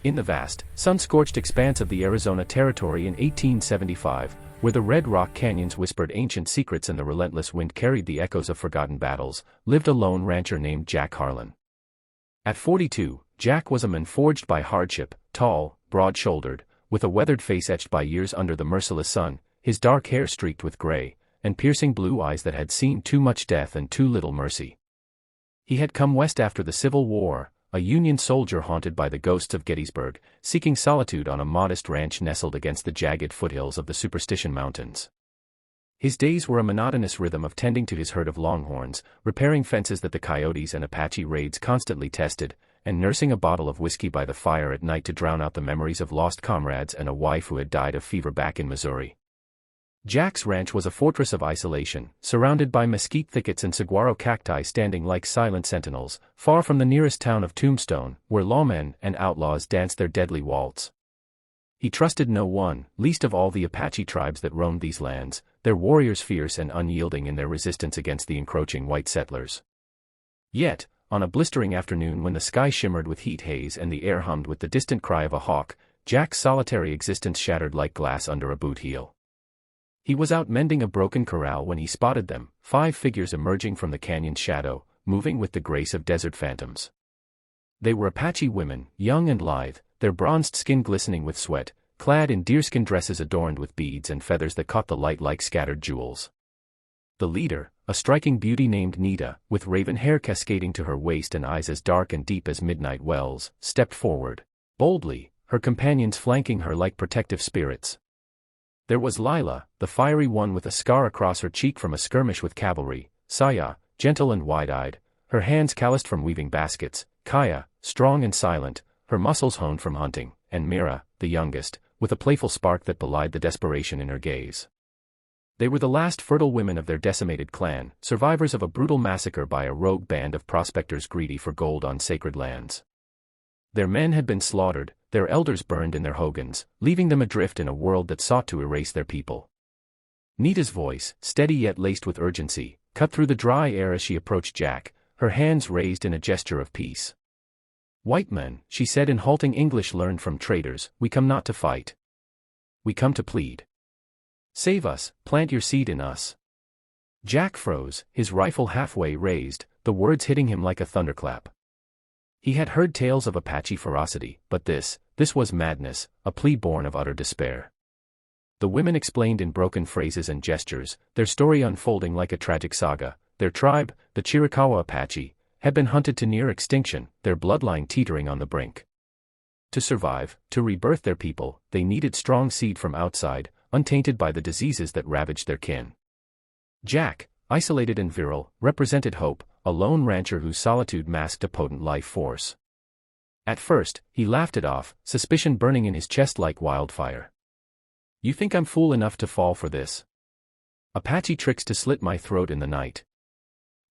In the vast, sun-scorched expanse of the Arizona Territory in 1875, where the red rock canyons whispered ancient secrets and the relentless wind carried the echoes of forgotten battles, lived a lone rancher named Jack Harlan. At 42, Jack was a man forged by hardship, tall, broad-shouldered, with a weathered face etched by years under the merciless sun, his dark hair streaked with gray, and piercing blue eyes that had seen too much death and too little mercy. He had come west after the Civil War, a Union soldier haunted by the ghosts of Gettysburg, seeking solitude on a modest ranch nestled against the jagged foothills of the Superstition Mountains. His days were a monotonous rhythm of tending to his herd of longhorns, repairing fences that the coyotes and Apache raids constantly tested, and nursing a bottle of whiskey by the fire at night to drown out the memories of lost comrades and a wife who had died of fever back in Missouri. Jack's ranch was a fortress of isolation, surrounded by mesquite thickets and saguaro cacti standing like silent sentinels, far from the nearest town of Tombstone, where lawmen and outlaws danced their deadly waltz. He trusted no one, least of all the Apache tribes that roamed these lands, their warriors fierce and unyielding in their resistance against the encroaching white settlers. Yet, on a blistering afternoon when the sky shimmered with heat haze and the air hummed with the distant cry of a hawk, Jack's solitary existence shattered like glass under a boot heel. He was out mending a broken corral when he spotted them, 5 figures emerging from the canyon's shadow, moving with the grace of desert phantoms. They were Apache women, young and lithe, their bronzed skin glistening with sweat, clad in deerskin dresses adorned with beads and feathers that caught the light like scattered jewels. The leader, a striking beauty named Nita, with raven hair cascading to her waist and eyes as dark and deep as midnight wells, stepped forward, boldly, her companions flanking her like protective spirits. There was Lila, the fiery one with a scar across her cheek from a skirmish with cavalry, Saya, gentle and wide-eyed, her hands calloused from weaving baskets, Kaya, strong and silent, her muscles honed from hunting, and Mira, the youngest, with a playful spark that belied the desperation in her gaze. They were the last fertile women of their decimated clan, survivors of a brutal massacre by a rogue band of prospectors greedy for gold on sacred lands. Their men had been slaughtered, their elders burned in their hogans, leaving them adrift in a world that sought to erase their people. Nita's voice, steady yet laced with urgency, cut through the dry air as she approached Jack, her hands raised in a gesture of peace. "White men," she said in halting English learned from traders, "we come not to fight. We come to plead. Save us, plant your seed in us." Jack froze, his rifle halfway raised, the words hitting him like a thunderclap. He had heard tales of Apache ferocity, but this was madness, a plea born of utter despair. The women explained in broken phrases and gestures, their story unfolding like a tragic saga. Their tribe, the Chiricahua Apache, had been hunted to near extinction, their bloodline teetering on the brink. To survive, to rebirth their people, they needed strong seed from outside, untainted by the diseases that ravaged their kin. Jack, isolated and virile, represented hope, a lone rancher whose solitude masked a potent life force. At first, he laughed it off, suspicion burning in his chest like wildfire. "You think I'm fool enough to fall for this? Apache tricks to slit my throat in the night."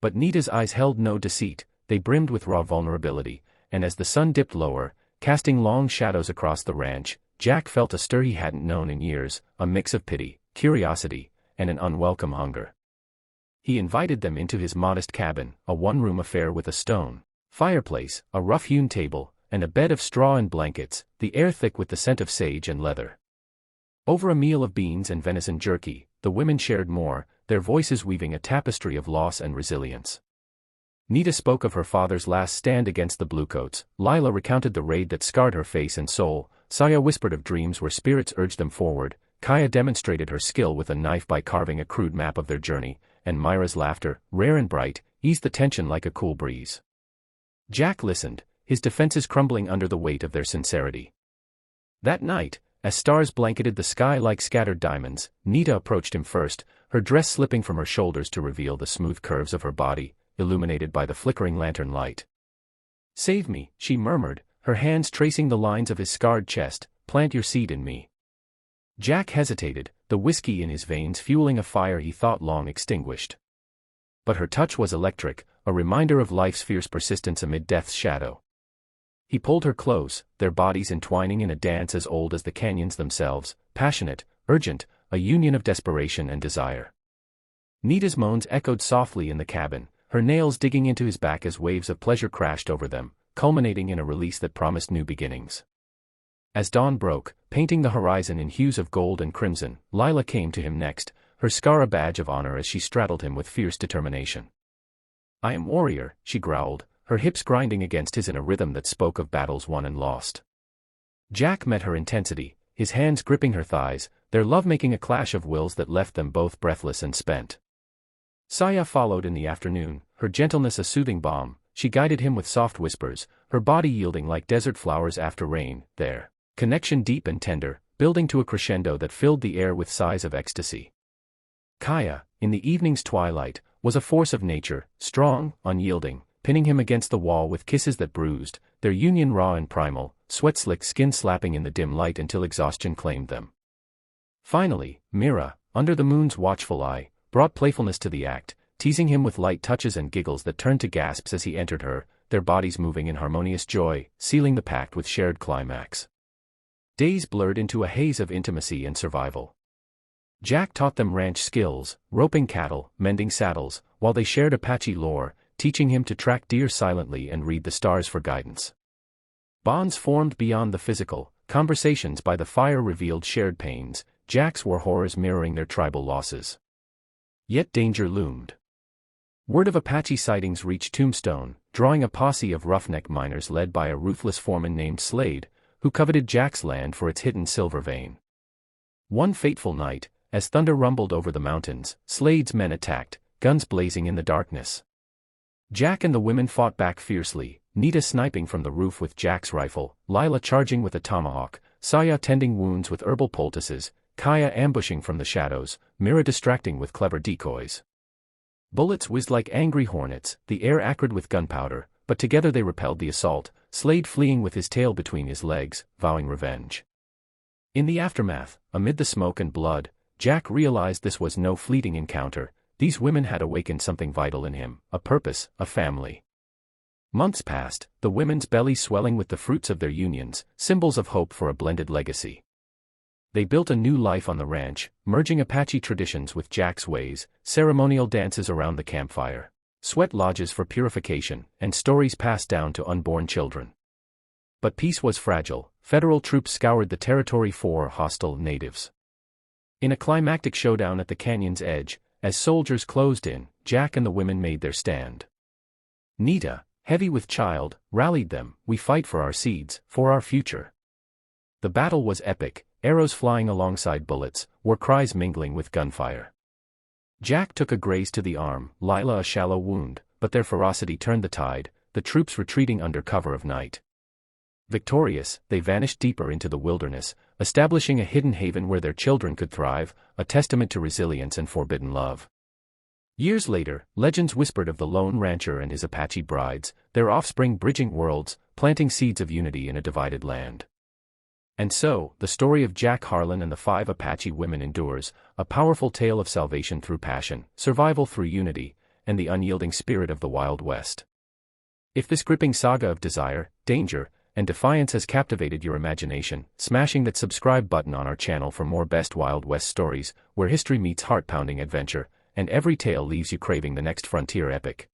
But Nita's eyes held no deceit, they brimmed with raw vulnerability, and as the sun dipped lower, casting long shadows across the ranch, Jack felt a stir he hadn't known in years, a mix of pity, curiosity, and an unwelcome hunger. He invited them into his modest cabin, a one-room affair with a stone fireplace, a rough-hewn table, and a bed of straw and blankets, the air thick with the scent of sage and leather. Over a meal of beans and venison jerky, the women shared more, their voices weaving a tapestry of loss and resilience. Nita spoke of her father's last stand against the Bluecoats, Lila recounted the raid that scarred her face and soul, Saya whispered of dreams where spirits urged them forward, Kaya demonstrated her skill with a knife by carving a crude map of their journey, and Mira's laughter, rare and bright, eased the tension like a cool breeze. Jack listened, his defenses crumbling under the weight of their sincerity. That night, as stars blanketed the sky like scattered diamonds, Nita approached him first, her dress slipping from her shoulders to reveal the smooth curves of her body, illuminated by the flickering lantern light. "Save me," she murmured, her hands tracing the lines of his scarred chest, "plant your seed in me." Jack hesitated, the whiskey in his veins fueling a fire he thought long extinguished. But her touch was electric, a reminder of life's fierce persistence amid death's shadow. He pulled her close, their bodies entwining in a dance as old as the canyons themselves, passionate, urgent, a union of desperation and desire. Nita's moans echoed softly in the cabin, her nails digging into his back as waves of pleasure crashed over them, culminating in a release that promised new beginnings. As dawn broke, painting the horizon in hues of gold and crimson, Lila came to him next, her scar a badge of honor as she straddled him with fierce determination. "I am warrior," she growled, her hips grinding against his in a rhythm that spoke of battles won and lost. Jack met her intensity, his hands gripping her thighs, their lovemaking a clash of wills that left them both breathless and spent. Saya followed in the afternoon, her gentleness a soothing balm. She guided him with soft whispers, her body yielding like desert flowers after rain, their connection deep and tender, building to a crescendo that filled the air with sighs of ecstasy. Kaya, in the evening's twilight, was a force of nature, strong, unyielding, pinning him against the wall with kisses that bruised, their union raw and primal, sweat-slicked skin slapping in the dim light until exhaustion claimed them. Finally, Mira, under the moon's watchful eye, brought playfulness to the act, teasing him with light touches and giggles that turned to gasps as he entered her, their bodies moving in harmonious joy, sealing the pact with shared climax. Days blurred into a haze of intimacy and survival. Jack taught them ranch skills, roping cattle, mending saddles, while they shared Apache lore, teaching him to track deer silently and read the stars for guidance. Bonds formed beyond the physical, conversations by the fire revealed shared pains, Jack's war horrors mirroring their tribal losses. Yet danger loomed. Word of Apache sightings reached Tombstone, drawing a posse of roughneck miners led by a ruthless foreman named Slade, who coveted Jack's land for its hidden silver vein. One fateful night, as thunder rumbled over the mountains, Slade's men attacked, guns blazing in the darkness. Jack and the women fought back fiercely, Nita sniping from the roof with Jack's rifle, Lila charging with a tomahawk, Saya tending wounds with herbal poultices, Kaya ambushing from the shadows, Mira distracting with clever decoys. Bullets whizzed like angry hornets, the air acrid with gunpowder, but together they repelled the assault, Slade fleeing with his tail between his legs, vowing revenge. In the aftermath, amid the smoke and blood, Jack realized this was no fleeting encounter. These women had awakened something vital in him, a purpose, a family. Months passed, the women's bellies swelling with the fruits of their unions, symbols of hope for a blended legacy. They built a new life on the ranch, merging Apache traditions with Jack's ways, ceremonial dances around the campfire, sweat lodges for purification, and stories passed down to unborn children. But peace was fragile, federal troops scoured the territory for hostile natives. In a climactic showdown at the canyon's edge, as soldiers closed in, Jack and the women made their stand. Nita, heavy with child, rallied them, "We fight for our seeds, for our future." The battle was epic, arrows flying alongside bullets, war cries mingling with gunfire. Jack took a graze to the arm, Lila a shallow wound, but their ferocity turned the tide, the troops retreating under cover of night. Victorious, they vanished deeper into the wilderness, establishing a hidden haven where their children could thrive, a testament to resilience and forbidden love. Years later, legends whispered of the lone rancher and his Apache brides, their offspring bridging worlds, planting seeds of unity in a divided land. And so, the story of Jack Harlan and the 5 Apache women endures, a powerful tale of salvation through passion, survival through unity, and the unyielding spirit of the Wild West. If this gripping saga of desire, danger, and defiance has captivated your imagination, smashing that subscribe button on our channel for more best Wild West stories, where history meets heart-pounding adventure, and every tale leaves you craving the next frontier epic.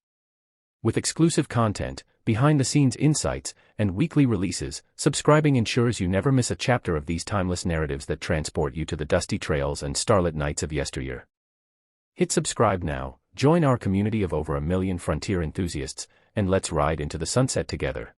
With exclusive content, behind-the-scenes insights, and weekly releases, subscribing ensures you never miss a chapter of these timeless narratives that transport you to the dusty trails and starlit nights of yesteryear. Hit subscribe now, join our community of over 1 million frontier enthusiasts, and let's ride into the sunset together.